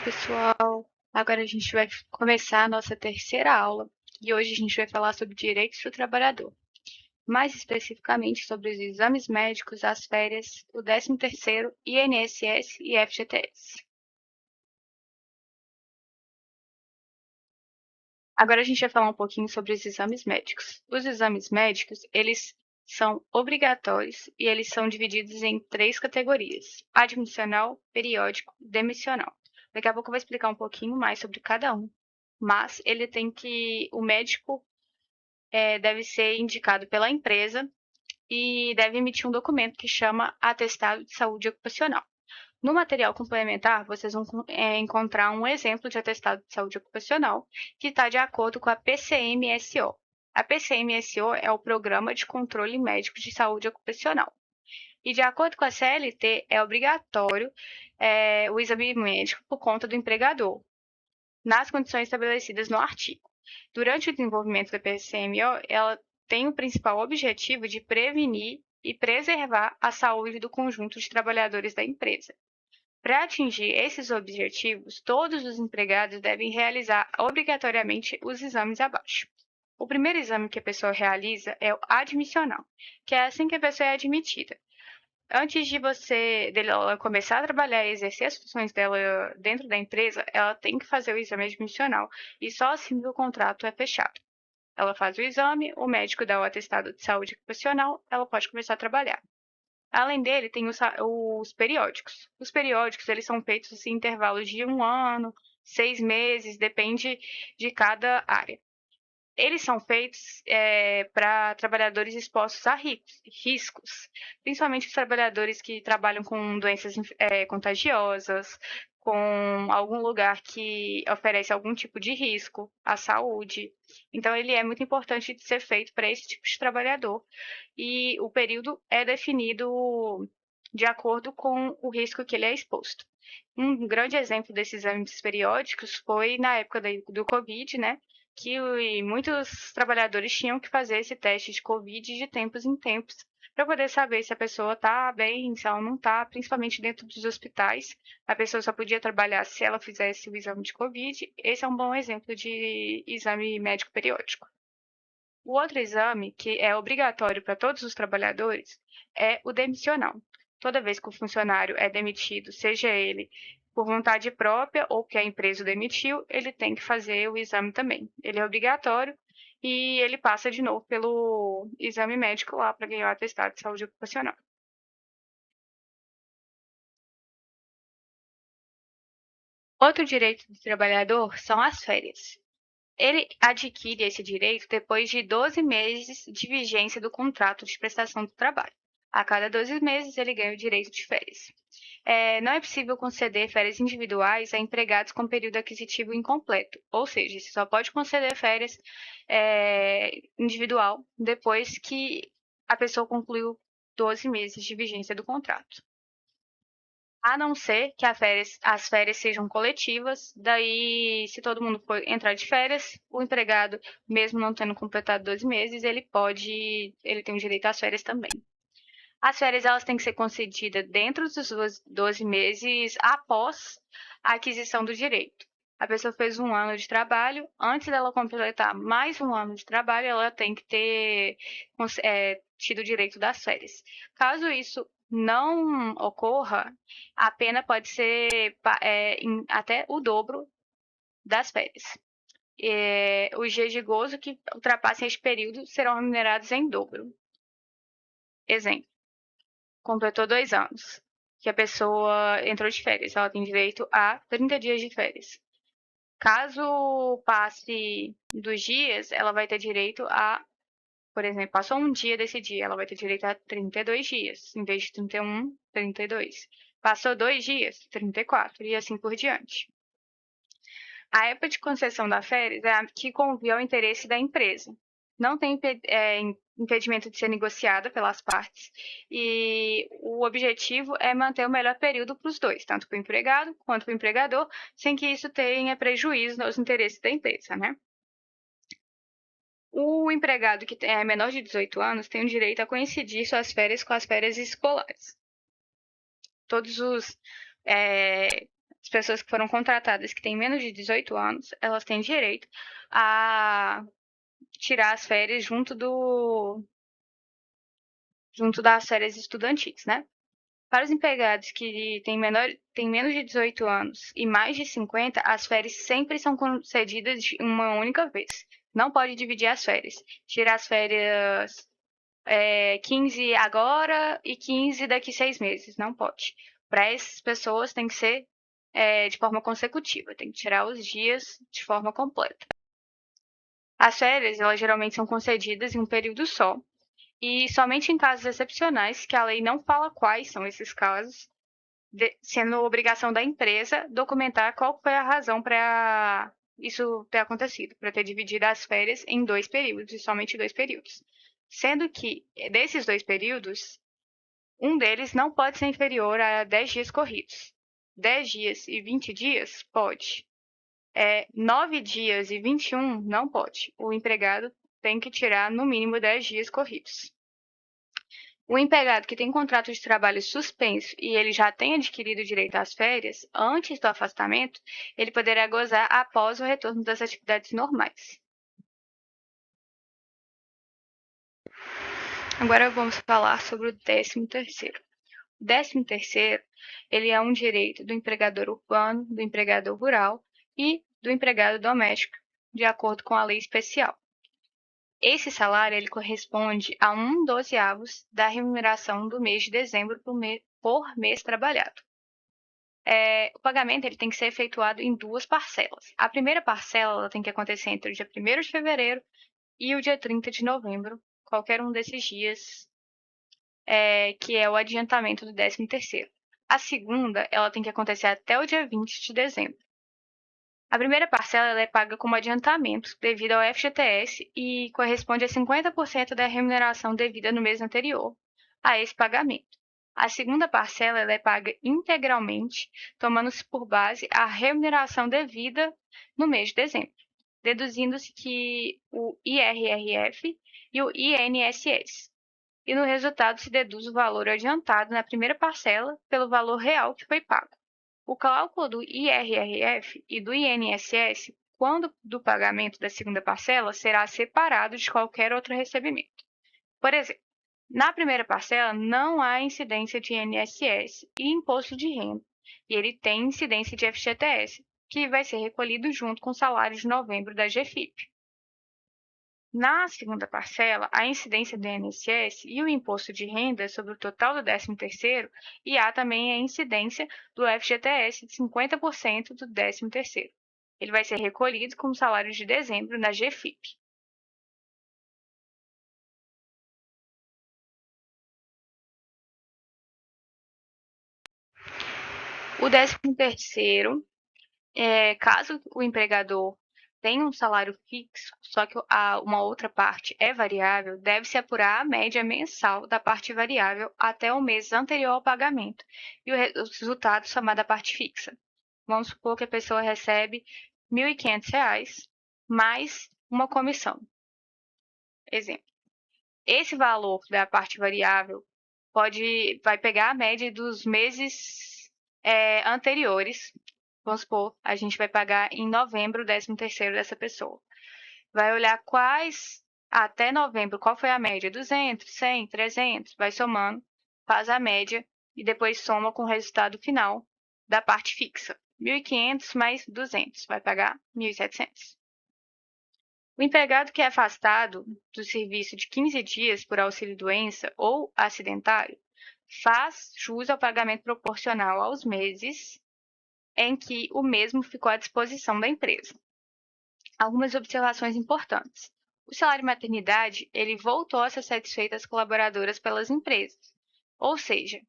pessoal! Agora a gente vai começar a nossa terceira aula e hoje a gente vai falar sobre direitos do trabalhador, mais especificamente sobre os exames médicos, as férias, o 13º, INSS e FGTS. Agora a gente vai falar um pouquinho sobre os exames médicos. Os exames médicos, eles são obrigatórios e eles são divididos em três categorias: admissional, periódico e demissional. Daqui a pouco eu vou explicar um pouquinho mais sobre cada um, mas o médico deve ser indicado pela empresa e deve emitir um documento que chama Atestado de Saúde Ocupacional. No material complementar, vocês vão encontrar um exemplo de atestado de saúde ocupacional que está de acordo com a PCMSO. A PCMSO é o Programa de Controle Médico de Saúde Ocupacional. E de acordo com a CLT, é obrigatório o exame médico por conta do empregador, nas condições estabelecidas no artigo. Durante o desenvolvimento da PCMO, ela tem o principal objetivo de prevenir e preservar a saúde do conjunto de trabalhadores da empresa. Para atingir esses objetivos, todos os empregados devem realizar obrigatoriamente os exames abaixo. O primeiro exame que a pessoa realiza é o admissional, que é assim que a pessoa é admitida. Antes de dela começar a trabalhar e exercer as funções dela dentro da empresa, ela tem que fazer o exame admissional e só assim o contrato é fechado. Ela faz o exame, o médico dá o atestado de saúde ocupacional, ela pode começar a trabalhar. Além dele, tem os periódicos. Os periódicos, eles são feitos assim, em intervalos de 1 ano, 6 meses, depende de cada área. Eles são feitos para trabalhadores expostos a riscos, principalmente os trabalhadores que trabalham com doenças contagiosas, com algum lugar que oferece algum tipo de risco à saúde. Então, ele é muito importante de ser feito para esse tipo de trabalhador. E o período é definido de acordo com o risco que ele é exposto. Um grande exemplo desses exames periódicos foi na época do Covid, né? Que muitos trabalhadores tinham que fazer esse teste de Covid de tempos em tempos para poder saber se a pessoa está bem, se ela não está, principalmente dentro dos hospitais. A pessoa só podia trabalhar se ela fizesse o exame de Covid. Esse é um bom exemplo de exame médico periódico. O outro exame, que é obrigatório para todos os trabalhadores, é o demissional. Toda vez que o funcionário é demitido, seja ele por vontade própria ou que a empresa o demitiu, ele tem que fazer o exame também. Ele é obrigatório e ele passa de novo pelo exame médico lá para ganhar o atestado de saúde ocupacional. Outro direito do trabalhador são as férias. Ele adquire esse direito depois de 12 meses de vigência do contrato de prestação do trabalho. A cada 12 meses, ele ganha o direito de férias. Não é possível conceder férias individuais a empregados com período aquisitivo incompleto, ou seja, você só pode conceder férias individual depois que a pessoa concluiu 12 meses de vigência do contrato. A não ser que as férias sejam coletivas, daí, se todo mundo for entrar de férias, o empregado, mesmo não tendo completado 12 meses, ele tem o direito às férias também. As férias elas têm que ser concedidas dentro dos 12 meses após a aquisição do direito. A pessoa fez 1 ano de trabalho, antes dela completar mais 1 ano de trabalho, ela tem que ter tido o direito das férias. Caso isso não ocorra, a pena pode ser até o dobro das férias. Os dias de gozo que ultrapassem este período serão remunerados em dobro. Exemplo: completou 2 anos que a pessoa entrou de férias, ela tem direito a 30 dias de férias. Caso passe dos dias, ela vai ter direito a, por exemplo, passou um dia desse dia, ela vai ter direito a 32 dias, em vez de 31, 32. Passou 2 dias, 34, e assim por diante. A época de concessão da férias é a que convém ao interesse da empresa. Não tem impedimento de ser negociada pelas partes e o objetivo é manter o melhor período para os dois, tanto para o empregado quanto para o empregador, sem que isso tenha prejuízo nos interesses da empresa, né? O empregado que é menor de 18 anos tem o direito a coincidir suas férias com as férias escolares. Todos os as pessoas que foram contratadas que têm menos de 18 anos, elas têm direito a tirar as férias junto das férias estudantis, né? Para os empregados que têm menos de 18 anos e mais de 50, as férias sempre são concedidas de uma única vez. Não pode dividir as férias. Tirar as férias 15 agora e 15 daqui 6 meses. Não pode. Para essas pessoas tem que ser de forma consecutiva. Tem que tirar os dias de forma completa. As férias, elas geralmente são concedidas em um período só. E somente em casos excepcionais, que a lei não fala quais são esses casos, sendo obrigação da empresa documentar qual foi a razão para isso ter acontecido, para ter dividido as férias em 2 períodos, e somente 2 períodos. Sendo que, desses 2 períodos, um deles não pode ser inferior a 10 dias corridos. 10 dias e 20 dias, pode. 9 dias e 21, não pode. O empregado tem que tirar, no mínimo, 10 dias corridos. O empregado que tem contrato de trabalho suspenso e ele já tem adquirido direito às férias antes do afastamento, ele poderá gozar após o retorno das atividades normais. Agora vamos falar sobre o 13º. O 13º, ele é um direito do empregador urbano, do empregador rural e do empregado doméstico, de acordo com a lei especial. Esse salário ele corresponde a 1/12 da remuneração do mês de dezembro por mês trabalhado. O pagamento ele tem que ser efetuado em 2 parcelas. A primeira parcela ela tem que acontecer entre o dia 1º de fevereiro e o dia 30 de novembro, qualquer um desses dias, que é o adiantamento do 13º. A segunda ela tem que acontecer até o dia 20 de dezembro. A primeira parcela ela é paga como adiantamento devido ao FGTS e corresponde a 50% da remuneração devida no mês anterior a esse pagamento. A segunda parcela ela é paga integralmente, tomando-se por base a remuneração devida no mês de dezembro, deduzindo-se que o IRRF e o INSS. E no resultado se deduz o valor adiantado na primeira parcela pelo valor real que foi pago. O cálculo do IRRF e do INSS, quando do pagamento da segunda parcela, será separado de qualquer outro recebimento. Por exemplo, na primeira parcela não há incidência de INSS e imposto de renda, e ele tem incidência de FGTS, que vai ser recolhido junto com o salário de novembro da GFIP. Na segunda parcela, a incidência do INSS e o imposto de renda sobre o total do 13º, e há também a incidência do FGTS de 50% do 13º. Ele vai ser recolhido como salário de dezembro na GFIP. O 13º, caso o empregador tenha um salário fixo, só que uma outra parte é variável, deve-se apurar a média mensal da parte variável até o mês anterior ao pagamento e o resultado somado à parte fixa. Vamos supor que a pessoa recebe R$ 1.500 mais uma comissão. Exemplo. Esse valor da parte variável vai pegar a média dos meses anteriores. Vamos supor, a gente vai pagar em novembro o 13º dessa pessoa. Vai olhar até novembro, qual foi a média? 200, 100, 300, vai somando, faz a média e depois soma com o resultado final da parte fixa. 1.500 mais 200, vai pagar 1.700. O empregado que é afastado do serviço de 15 dias por auxílio-doença ou acidentário faz jus ao pagamento proporcional aos meses em que o mesmo ficou à disposição da empresa. Algumas observações importantes. O salário maternidade, ele voltou a ser satisfeito às colaboradoras pelas empresas. Ou seja,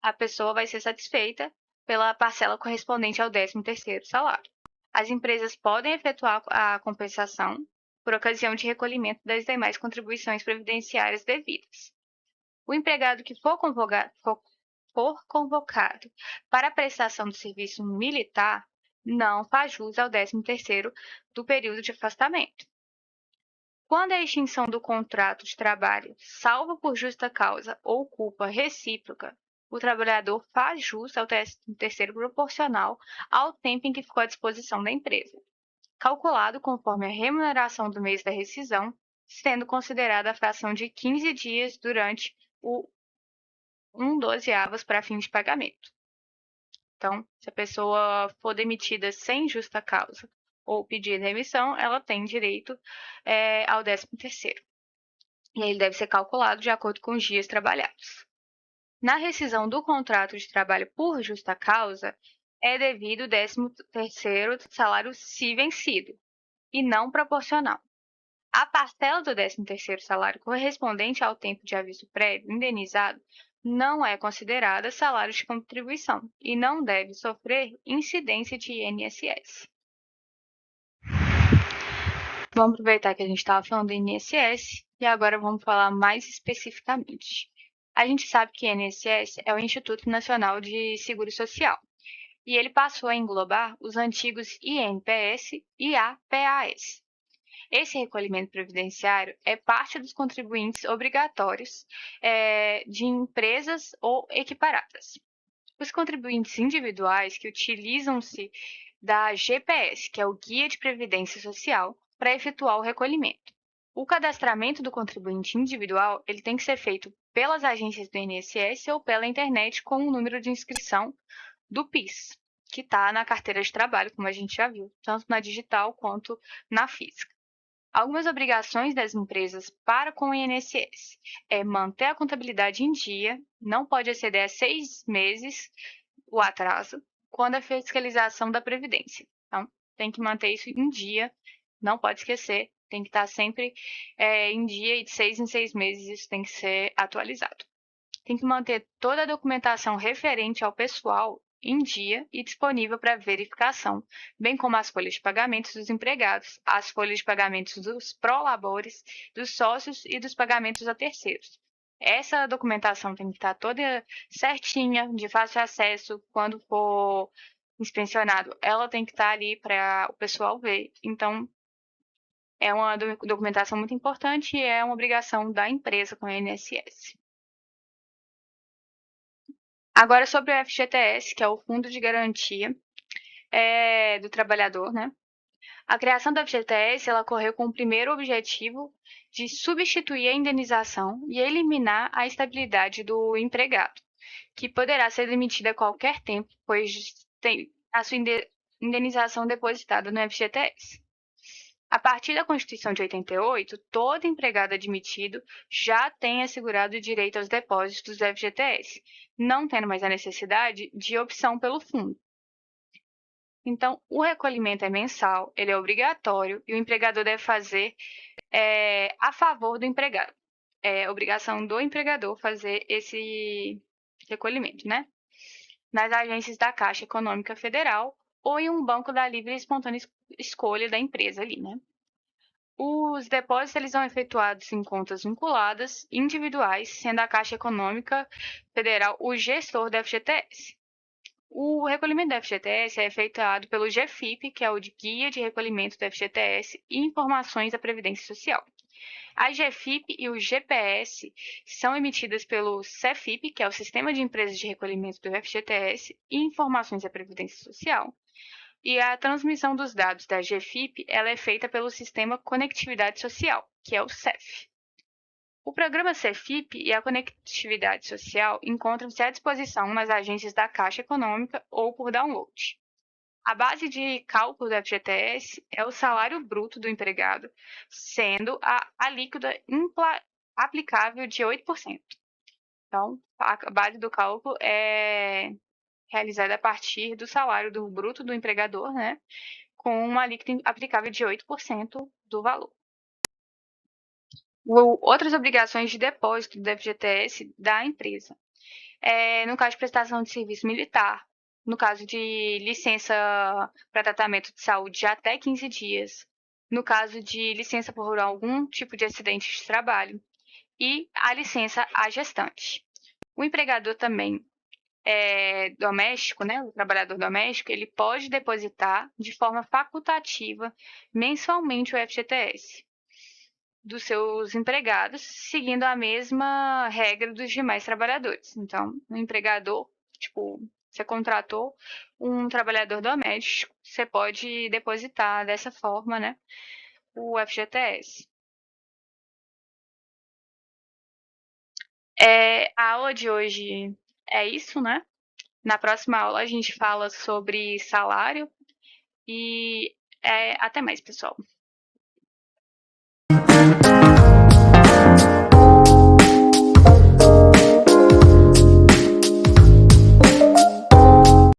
a pessoa vai ser satisfeita pela parcela correspondente ao 13º salário. As empresas podem efetuar a compensação por ocasião de recolhimento das demais contribuições previdenciárias devidas. O empregado que for convocado para a prestação do serviço militar não faz jus ao 13º do período de afastamento. Quando a extinção do contrato de trabalho, salvo por justa causa ou culpa recíproca, o trabalhador faz jus ao 13º proporcional ao tempo em que ficou à disposição da empresa, calculado conforme a remuneração do mês da rescisão, sendo considerada a fração de 15 dias durante o 1/12 para fim de pagamento. Então, se a pessoa for demitida sem justa causa ou pedir demissão, ela tem direito ao 13º. E ele deve ser calculado de acordo com os dias trabalhados. Na rescisão do contrato de trabalho por justa causa, é devido o 13º salário se vencido, e não proporcional. A parcela do 13º salário correspondente ao tempo de aviso prévio indenizado não é considerada salário de contribuição e não deve sofrer incidência de INSS. Vamos aproveitar que a gente estava falando do INSS e agora vamos falar mais especificamente. A gente sabe que o INSS é o Instituto Nacional de Seguro Social e ele passou a englobar os antigos INPS e APAS. Esse recolhimento previdenciário é parte dos contribuintes obrigatórios de empresas ou equiparadas. Os contribuintes individuais que utilizam-se da GPS, que é o Guia de Previdência Social, para efetuar o recolhimento. O cadastramento do contribuinte individual ele tem que ser feito pelas agências do INSS ou pela internet com o número de inscrição do PIS, que está na carteira de trabalho, como a gente já viu, tanto na digital quanto na física. Algumas obrigações das empresas para com o INSS é manter a contabilidade em dia, não pode exceder a 6 meses o atraso, quando a fiscalização da Previdência. Então, tem que manter isso em dia, não pode esquecer, tem que estar sempre em dia e de 6 em 6 meses isso tem que ser atualizado. Tem que manter toda a documentação referente ao pessoal em dia e disponível para verificação, bem como as folhas de pagamentos dos empregados, as folhas de pagamentos dos prolabores, dos sócios e dos pagamentos a terceiros. Essa documentação tem que estar toda certinha, de fácil acesso, quando for inspecionado, ela tem que estar ali para o pessoal ver. Então, é uma documentação muito importante e é uma obrigação da empresa com a INSS. Agora, sobre o FGTS, que é o Fundo de Garantia do Trabalhador, né? A criação do FGTS ela ocorreu com o primeiro objetivo de substituir a indenização e eliminar a estabilidade do empregado, que poderá ser demitido a qualquer tempo, pois tem a sua indenização depositada no FGTS. A partir da Constituição de 88, todo empregado admitido já tem assegurado o direito aos depósitos do FGTS, não tendo mais a necessidade de opção pelo fundo. Então, o recolhimento é mensal, ele é obrigatório e o empregador deve fazer a favor do empregado. É obrigação do empregador fazer esse recolhimento, né? Nas agências da Caixa Econômica Federal ou em um banco da livre e espontânea escolha da empresa ali, né? Os depósitos eles são efetuados em contas vinculadas, individuais, sendo a Caixa Econômica Federal o gestor do FGTS. O recolhimento do FGTS é efetuado pelo GFIP, que é o Guia de Recolhimento do FGTS e Informações da Previdência Social. A GFIP e o GPS são emitidas pelo CEFIP, que é o Sistema de Empresas de Recolhimento do FGTS e Informações da Previdência Social. E a transmissão dos dados da GFIP ela é feita pelo Sistema Conectividade Social, que é o CEF. O programa CEFIP e a Conectividade Social encontram-se à disposição nas agências da Caixa Econômica ou por download. A base de cálculo do FGTS é o salário bruto do empregado, sendo a alíquota aplicável de 8%. Então, a base do cálculo é realizada a partir do salário do bruto do empregador, né, com uma alíquota aplicável de 8% do valor. Outras obrigações de depósito do FGTS da empresa. No caso de prestação de serviço militar, no caso de licença para tratamento de saúde de até 15 dias, no caso de licença por algum tipo de acidente de trabalho e a licença à gestante. O empregador também doméstico, né, o trabalhador doméstico, ele pode depositar de forma facultativa mensalmente o FGTS. dos seus empregados, seguindo a mesma regra dos demais trabalhadores. Então, o empregador, tipo, você contratou um trabalhador doméstico, você pode depositar dessa forma, né, o FGTS. A aula de hoje é isso, né? Na próxima aula a gente fala sobre salário e até mais, pessoal.